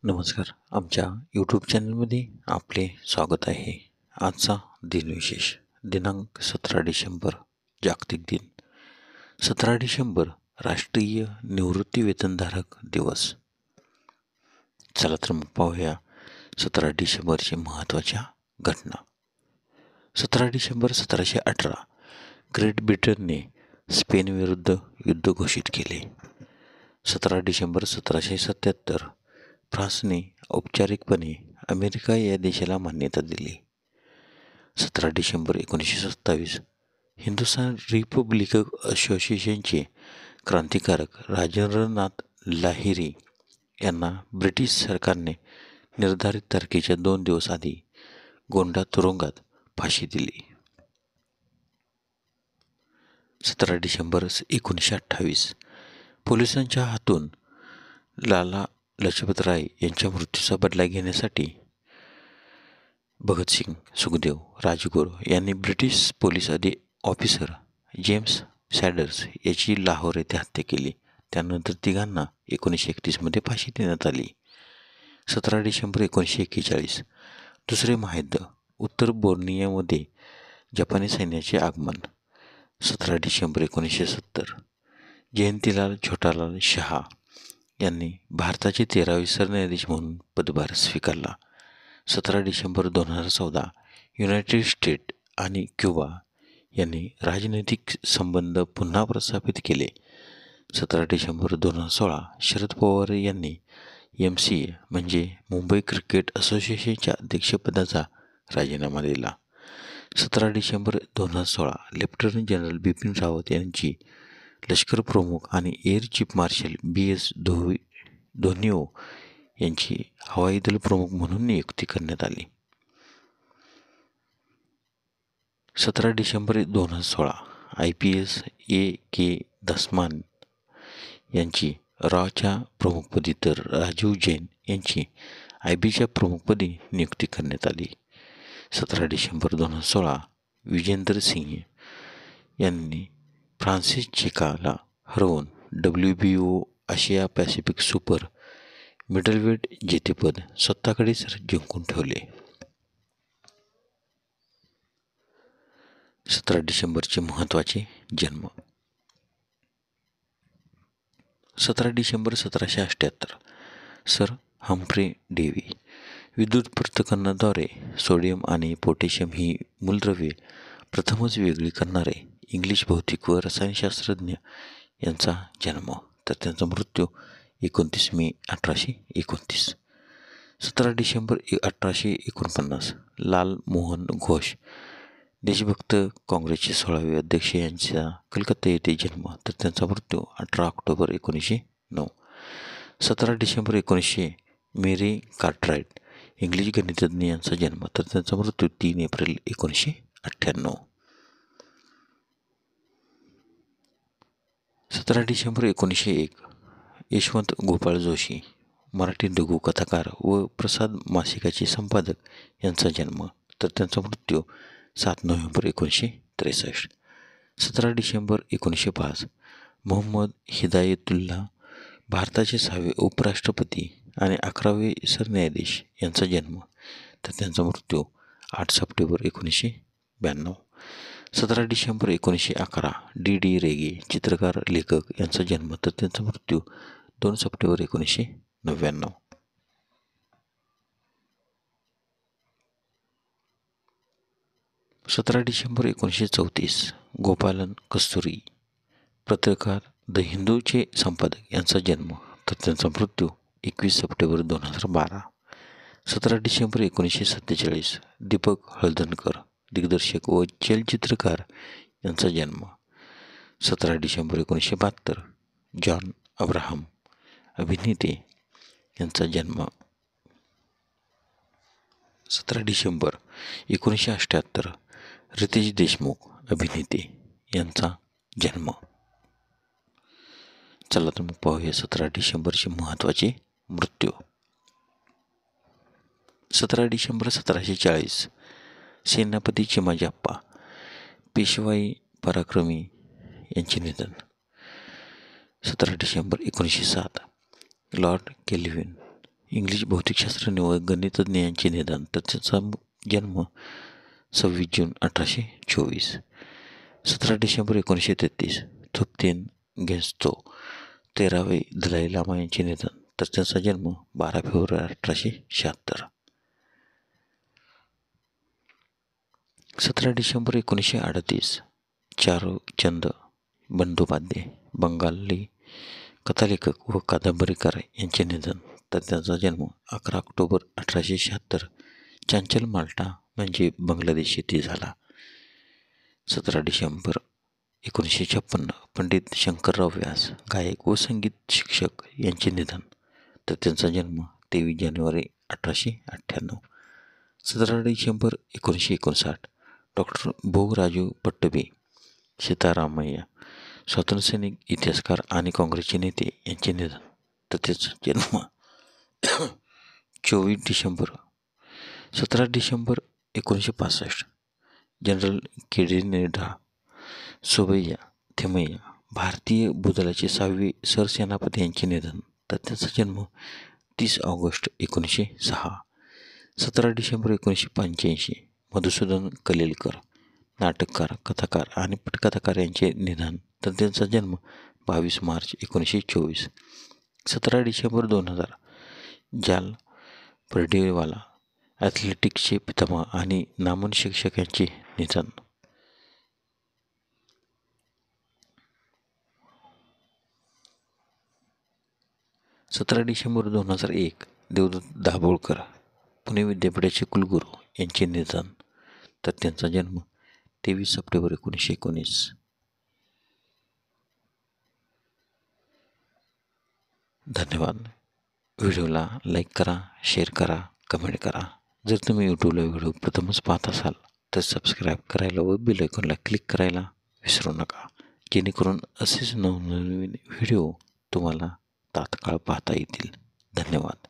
नमस्कार. आमच्या यूट्यूब चॅनलमध्ये आपले स्वागत आहे. आजचा दिनविशेष दिनांक 17 डिसेंबर जागतिक दिन. 17 डिसेंबर राष्ट्रीय निवृत्तीवेतनधारक दिवस. चला तर मग पाहूया 17 डिसेंबरची महत्त्वाच्या घटना. 17 डिसेंबर 1718 ग्रेट ब्रिटनने स्पेनविरुद्ध युद्ध घोषित केले. 17 डिसेंबर 1777 फ्रान्सने औपचारिकपणे अमेरिका या देशाला मान्यता दिली. 17 डिसेंबर 1927 हिंदुस्थान रिपब्लिकन असोसिएशनचे क्रांतिकारक राजेंद्रनाथ लाहिरी यांना ब्रिटिश सरकारने निर्धारित तारखेच्या 2 दिवस आधी गोंडा तुरुंगात फाशी दिली. 17 डिसेंबर 1928 पोलिसांच्या हातून लाला लजपत राय यांच्या मृत्यूचा बदला घेण्यासाठी भगतसिंग, सुखदेव, राजगुरू यांनी ब्रिटिश पोलीस ऑफिसर जेम्स सॅडर्स याची लाहोर येथे हत्या केली. त्यानंतर तिघांना 1931 फाशी देण्यात आली. 17 डिसेंबर 1941 दुसरे महायुद्ध. उत्तर बोर्नियामध्ये जपानी सैन्याचे आगमन. 17 डिसेंबर 1970 जयंतीलाल छोटालाल शहा यांनी भारताचे 13वे सरन्यायाधीश म्हणून पदभार स्वीकारला. 17 डिसेंबर 2014 युनायटेड स्टेट आणि क्युबा यांनी राजनैतिक संबंध पुन्हा प्रस्थापित केले. 17 डिसेंबर 2016 शरद पवार यांनी MCA म्हणजे मुंबई क्रिकेट असोसिएशनच्या अध्यक्षपदाचा राजीनामा दिला. 17 डिसेंबर 2016 लेफ्टनंट जनरल बिपिन रावत यांची लष्कर प्रमुख आणि एअर चीफ मार्शल BS धोनिओ यांची हवाई दल प्रमुख म्हणून नियुक्ती करण्यात आली. 17 डिसेंबर 2016 IPS A.K. दसमान यांची रॉच्या प्रमुखपदी तर राजीव जैन यांची IBच्या प्रमुखपदी नियुक्ती करण्यात आली. 17 डिसेंबर 2016 विजेंदर सिंह यांनी फ्रान्सिस झेकाला हरवून WBO आशिया पॅसिफिक सुपर मिडलवेट जेतेपद स्वतःकडेच जिंकून ठेवले. 17 डिसेंबरचे महत्त्वाचे जन्म. 17 डिसेंबर 1778 सर हम्फ्रे डेव्ही विद्युत पृथक्करणाद्वारे सोडियम आणि पोटॅशियम ही मूलद्रव्ये प्रथमच वेगळी करणारे इंग्लिश भौतिक व रसायनशास्त्रज्ञ यांचा जन्म, तर त्यांचा मृत्यू 29 मे 1829. 17 डिसेंबर 1849 लाल मोहन घोष देशभक्त काँग्रेसचे 16वे अध्यक्ष यांचा कलकत्ता येथे जन्म, तर त्यांचा मृत्यू 18 ऑक्टोबर 1909. 17 डिसेंबर 1900 मेरी कार्टराइट इंग्लिश गणितज्ञ यांचा जन्म, तर त्यांचा मृत्यू 3 एप्रिल 1998. 17 डिसेंबर 1901 यशवंत गोपाळ जोशी मराठी लघु कथाकार व प्रसाद मासिकाचे संपादक यांचा जन्म, तर त्यांचा मृत्यू 7 नोव्हेंबर 1963. 17 डिसेंबर 1905 मोहम्मद हिदायतुल्ला भारताचे 6वे उपराष्ट्रपती आणि 11वे सरन्यायाधीश यांचा जन्म, तर त्यांचा मृत्यू 8 सप्टेंबर 1992. 17 डिसेंबर 1911 D.D. रेगे चित्रकार लेखक यांचा जन्म, तर त्यांचा मृत्यू 2 सप्टेंबर 1999. 17 डिसेंबर 1934 गोपालन कस्तुरी पत्रकार द हिंदूचे संपादक यांचा जन्म, तर त्यांचा मृत्यू 21 सप्टेंबर 2012. 17 डिसेंबर 1947 दीपक हळदणकर दिग्दर्शक व चलचित्रकार यांचा जन्म. 17 डिसेंबर 1972 जॉन अब्राहम अभिनेते यांचा जन्म. 17 डिसेंबर 1978 रितेश देशमुख अभिनेते यांचा जन्म. चला तर मग पाहूया 17 डिसेंबरचे महत्त्वाचे मृत्यू. 17 डिसेंबर 1740 सेनापती चिमाजी अप्पा पेशवाई पराक्रमी यांचे निधन. 17 डिसेंबर 1907 लॉर्ड केल्विन इंग्लिश भौतिकशास्त्रज्ञ व गणितज्ञ यांचे निधन, तर त्याचा जन्म 26 जून 1824. 17 डिसेंबर 1933 थुप्तेन गेन्त्सो 13वे दलाई लामा यांचे निधन, तर त्यांचा जन्म 12 फेब्रुवारी 1876. 17 डिसेंबर 1938 चारुचंद बंदोपाध्याय बंगाली कथालेखक व कादंबरीकार यांचे निधन, तर त्यांचा जन्म 11 ऑक्टोबर 1876 चांचल माल्टा म्हणजे बांगलादेश येथे झाला. 17 डिसेंबर 1956 पंडित शंकरराव व्यास गायक व संगीत शिक्षक यांचे निधन, तर त्यांचा जन्म 23 जानेवारी 1898. 17 डिसेंबर 1959 डॉक्टर भोगराजू पट्टभी सीतारामय्या स्वातंत्र्यसैनिक, इतिहासकार आणि काँग्रेसचे नेते यांचे निधन, तर त्याचा जन्म 24 डिसेंबर 17 डिसेंबर 1965 जनरल केडेनेडा सोबैया थिमय्या भारतीय भूदलाचे 6वे सरसेनापती यांचे निधन, तर त्याचा जन्म 30 ऑगस्ट 1906. 17 डिसेंबर 1985 मधुसूदन कलेलकर नाटककार, कथाकार आणि पटकथाकार यांचे निधन, तर त्यांचा जन्म 22 मार्च 1924. 17 डिसेंबर 2000 जाल पर्डेवाला ॲथलेटिक्सचे पितामह आणि नामवंत शिक्षक यांचे निधन. 17 डिसेंबर 2001 देवदत्त दाभोळकर पुणे विद्यापीठाचे कुलगुरू यांचे निधन, तर त्यांचा जन्म 23 सप्टेंबर 1919. धन्यवाद. व्हिडिओला लाईक करा, शेअर करा, कमेंट करा. जर तुम्ही यूट्यूबला व्हिडिओ प्रथमच पाहत असाल तर सबस्क्राईब करायला व बेल आयकॉनला क्लिक करायला विसरू नका, जेणेकरून असेच नवनवीन व्हिडिओ तुम्हाला तात्काळ पाहता येतील. धन्यवाद.